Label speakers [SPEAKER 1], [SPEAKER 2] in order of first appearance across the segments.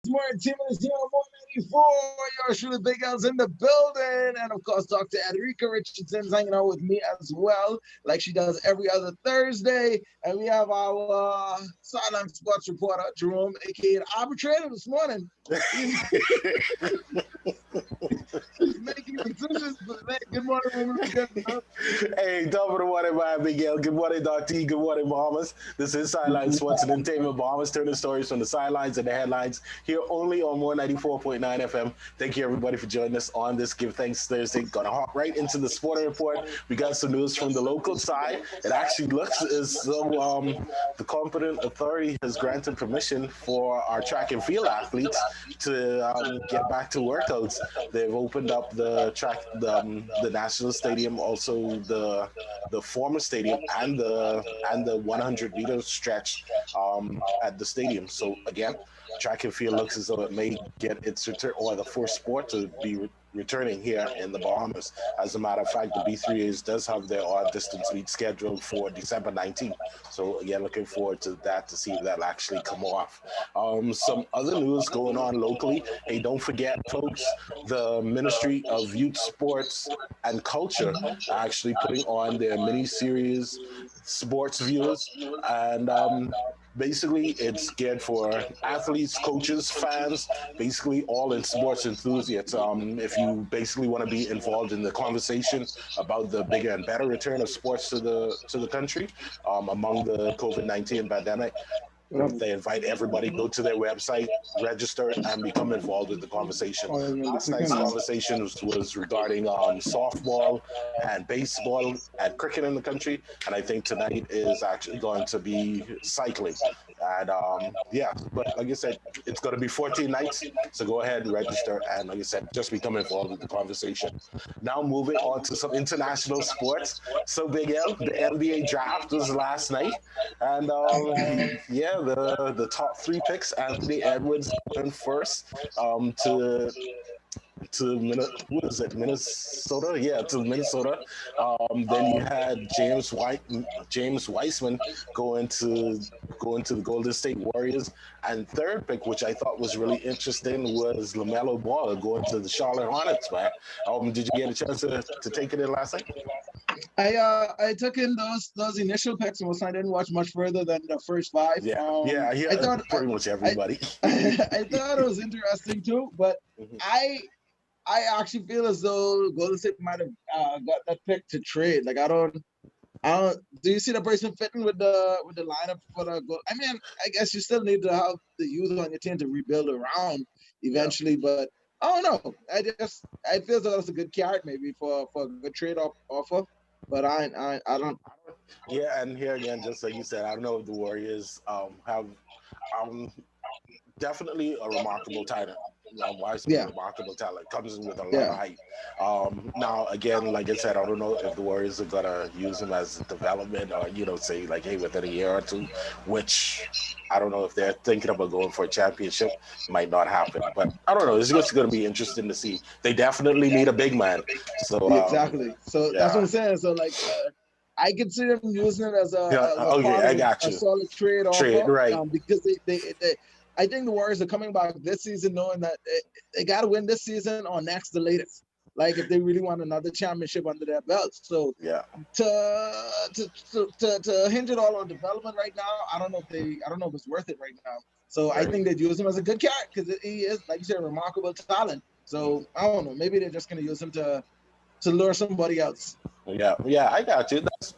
[SPEAKER 1] More team is here on 194. Yours truly, Big L's in the building. And of course, Dr. Enrica Richardson's hanging out with me as well, like she does every other Thursday. And we have our sideline sports reporter, Jerome, aka the arbitrator, this morning. He's making decisions. Good morning,
[SPEAKER 2] Hey, top of the morning, man, Miguel. Good morning, Dr. T. Good morning, Bahamas. This is Sideline Sports and Entertainment Bahamas, turning stories from the sidelines and the headlines here only on 194.9 FM. Thank you, everybody, for joining us on this Give Thanks Thursday. Gonna hop right into the sporting report. We got some news from the local side. It actually looks as though the competent authority has granted permission for our track and field athletes to get back to workouts. They've opened up the national stadium, also the former stadium, and the 100-meter stretch at the stadium. So again, track and field looks as though it may get its return, or the first sport to be returning here in the Bahamas. As a matter of fact, the B3As does have their odd distance meet scheduled for December 19th. So again, looking forward to that to see if that'll actually come off. Some other news going on locally. Hey, don't forget, folks, the Ministry of Youth, Sports, and Culture are actually putting on their mini series, Sports Viewers, and basically it's geared for athletes, coaches, fans, basically all in sports enthusiasts. If you basically want to be involved in the conversation about the bigger and better return of sports to the country among the COVID-19 pandemic, they invite everybody, go to their website, register, and become involved with the conversation. Last night's conversation was regarding softball and baseball and cricket in the country, and I think tonight is actually going to be cycling. And yeah, but like I said, it's going to be 14 nights, so go ahead and register, and like I said, just become involved with the conversation. Now moving on to some international sports. So Big L, the NBA draft was last night, and yeah, the top three picks: Anthony Edwards went first what is it, Minnesota? Yeah, to Minnesota. Then you had James Weissman going to the Golden State Warriors, and third pick, which I thought was really interesting, was LaMelo Ball going to the Charlotte Hornets. Man, did you get a chance to take it in last night?
[SPEAKER 1] I took in those initial picks, and I didn't watch much further than the first five.
[SPEAKER 2] Yeah. I thought pretty much everybody.
[SPEAKER 1] I thought it was interesting too, but
[SPEAKER 2] Mhm.
[SPEAKER 1] I actually feel as though Golden State might have got that pick to trade. Like I don't. Do you see the person fitting with the lineup for the goal? I mean, I guess you still need to have the youth on your team to rebuild around eventually, but I don't know. I feel as though that's a good carrot maybe for a good trade offer, but I don't.
[SPEAKER 2] Yeah, and here again, just like you said, I don't know if the Warriors have um, definitely a remarkable talent. Wiseman,
[SPEAKER 1] Yeah,
[SPEAKER 2] remarkable talent, comes in with a lot of
[SPEAKER 1] yeah.
[SPEAKER 2] height. Now, again, like I said, I don't know if the Warriors are gonna use him as development, or say like, hey, within a year or two, which I don't know if they're thinking about going for a championship. Might not happen, but I don't know. It's just gonna be interesting to see. They definitely need a big man. So
[SPEAKER 1] Yeah, exactly. So that's what
[SPEAKER 2] yeah,
[SPEAKER 1] I'm saying. So like, I consider them using it as
[SPEAKER 2] yeah.
[SPEAKER 1] a
[SPEAKER 2] Okay,
[SPEAKER 1] part
[SPEAKER 2] I
[SPEAKER 1] of
[SPEAKER 2] got
[SPEAKER 1] a
[SPEAKER 2] you.
[SPEAKER 1] solid trade
[SPEAKER 2] Trade
[SPEAKER 1] offer,
[SPEAKER 2] right.
[SPEAKER 1] because they I think the Warriors are coming back this season knowing that they got to win this season or next the latest. Like if they really want another championship under their belts. So
[SPEAKER 2] Yeah.
[SPEAKER 1] to hinge it all on development right now, I don't know if it's worth it right now. So I
[SPEAKER 2] Right.
[SPEAKER 1] think they'd use him as a good cat because he is, like you said, a remarkable talent. So I don't know. Maybe they're just gonna use him to lure somebody else.
[SPEAKER 2] Yeah, I got you. That's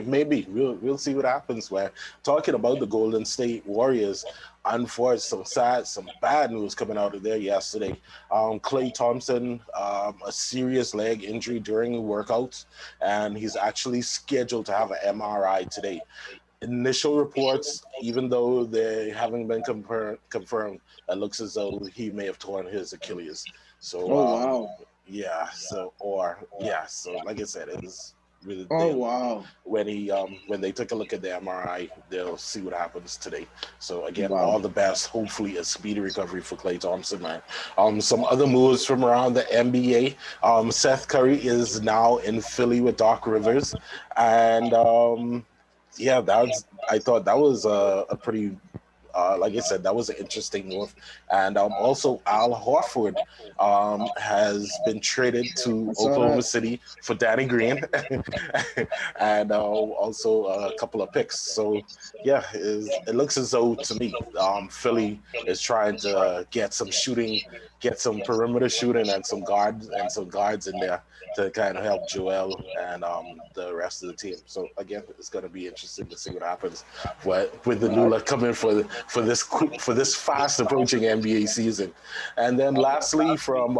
[SPEAKER 2] maybe we'll see what happens. Where talking about the Golden State Warriors, unfortunately, some bad news coming out of there yesterday. Klay Thompson, a serious leg injury during workouts, and he's actually scheduled to have an MRI today. Initial reports, even though they haven't been confirmed, it looks as though he may have torn his Achilles. So
[SPEAKER 1] Oh wow.
[SPEAKER 2] yeah, so like I said, it was really
[SPEAKER 1] Oh wow.
[SPEAKER 2] when they took a look at the MRI, they'll see what happens today. So again,
[SPEAKER 1] Wow.
[SPEAKER 2] all the best. Hopefully, a speedy recovery for Klay Thompson, man. Some other moves from around the NBA. Seth Curry is now in Philly with Doc Rivers, and yeah, I thought that was a pretty like I said, that was an interesting move. And also, Al Horford has been traded to
[SPEAKER 1] I saw
[SPEAKER 2] Oklahoma
[SPEAKER 1] that.
[SPEAKER 2] City for Danny Green, and also a couple of picks. So yeah, it looks as though to me, Philly is trying to get some shooting, get some perimeter shooting, and some guards in there to kind of help Joel and the rest of the team. So again, it's going to be interesting to see what happens with the new
[SPEAKER 1] Right.
[SPEAKER 2] luck coming for this fast approaching NBA season. And then lastly, from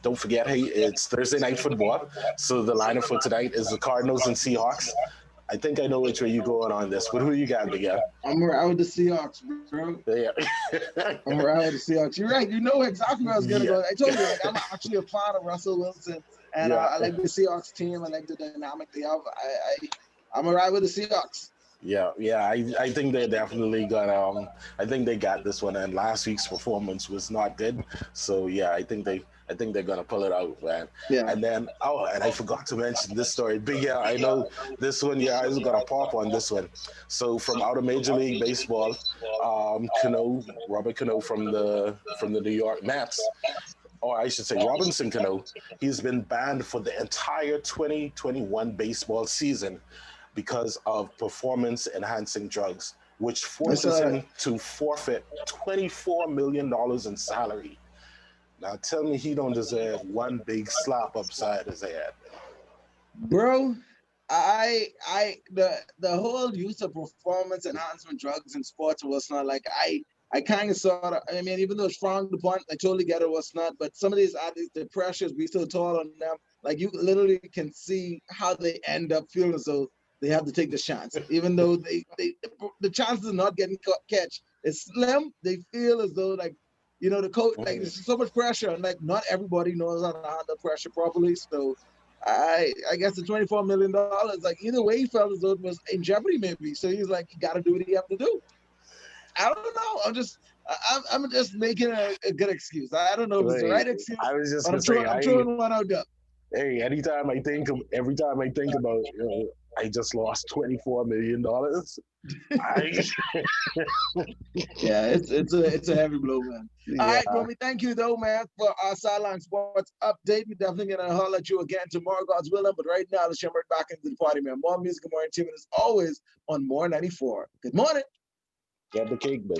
[SPEAKER 2] don't forget, hey, it's Thursday night football. So the lineup for tonight is the Cardinals and Seahawks. I think I know which way you're going on this, but who you got, Miguel?
[SPEAKER 1] I'm around with the Seahawks, bro.
[SPEAKER 2] Yeah.
[SPEAKER 1] I'm around with the Seahawks. You're right. You know exactly where I was gonna
[SPEAKER 2] Yeah.
[SPEAKER 1] go. I told you, like, I'm actually a fan of Russell Wilson, and
[SPEAKER 2] Yeah.
[SPEAKER 1] I like the Seahawks team. I like the dynamic they have. I'm around with the Seahawks.
[SPEAKER 2] Yeah. I think they definitely got I think they got this one, and last week's performance was not good. So yeah, I think they're gonna pull it out, man.
[SPEAKER 1] Yeah.
[SPEAKER 2] And then and I forgot to mention this story. Big yeah, I know this one, your eyes are gonna pop on this one. So from out of Major League Baseball, Robert Cano from the New York Mets, or I should say Robinson Cano, he's been banned for the entire 2021 baseball season because of performance enhancing drugs, which
[SPEAKER 1] I
[SPEAKER 2] forces
[SPEAKER 1] saw that.
[SPEAKER 2] him to forfeit $24 million in salary. Now tell me he don't deserve one big slap upside his head.
[SPEAKER 1] Bro, the whole use of performance enhancement drugs in sports was not like I kind of sort of, I mean, even though it's frowned upon, I totally get it was not. But some of these athletes, the pressures be so tall on them, like you literally can see how they end up feeling as though they have to take the chance, even though the chances of not getting catch is slim. They feel as though like, the coach, like
[SPEAKER 2] Mhm.
[SPEAKER 1] there's so much pressure, and like not everybody knows how to handle pressure properly. So I guess the $24 million, like either way, he felt as though it was in jeopardy, maybe. So he's like, he got to do what he have to do. I don't know. I'm just making a good excuse. I don't know if it's the
[SPEAKER 2] Wait,
[SPEAKER 1] right excuse,
[SPEAKER 2] I was just
[SPEAKER 1] but
[SPEAKER 2] gonna say,
[SPEAKER 1] I'm throwing one out there.
[SPEAKER 2] hey, every time I think about, I just lost $24 million. I,
[SPEAKER 1] Yeah, it's a heavy blow, man. All
[SPEAKER 2] yeah,
[SPEAKER 1] right, Romy, thank you though, man, for our Sideline Sports update. We definitely gonna holler at you again tomorrow, God's willing. But right now, let's jump right back into the party, man. More music and more entertainment as always on More 94. Good morning.
[SPEAKER 2] get the cake, but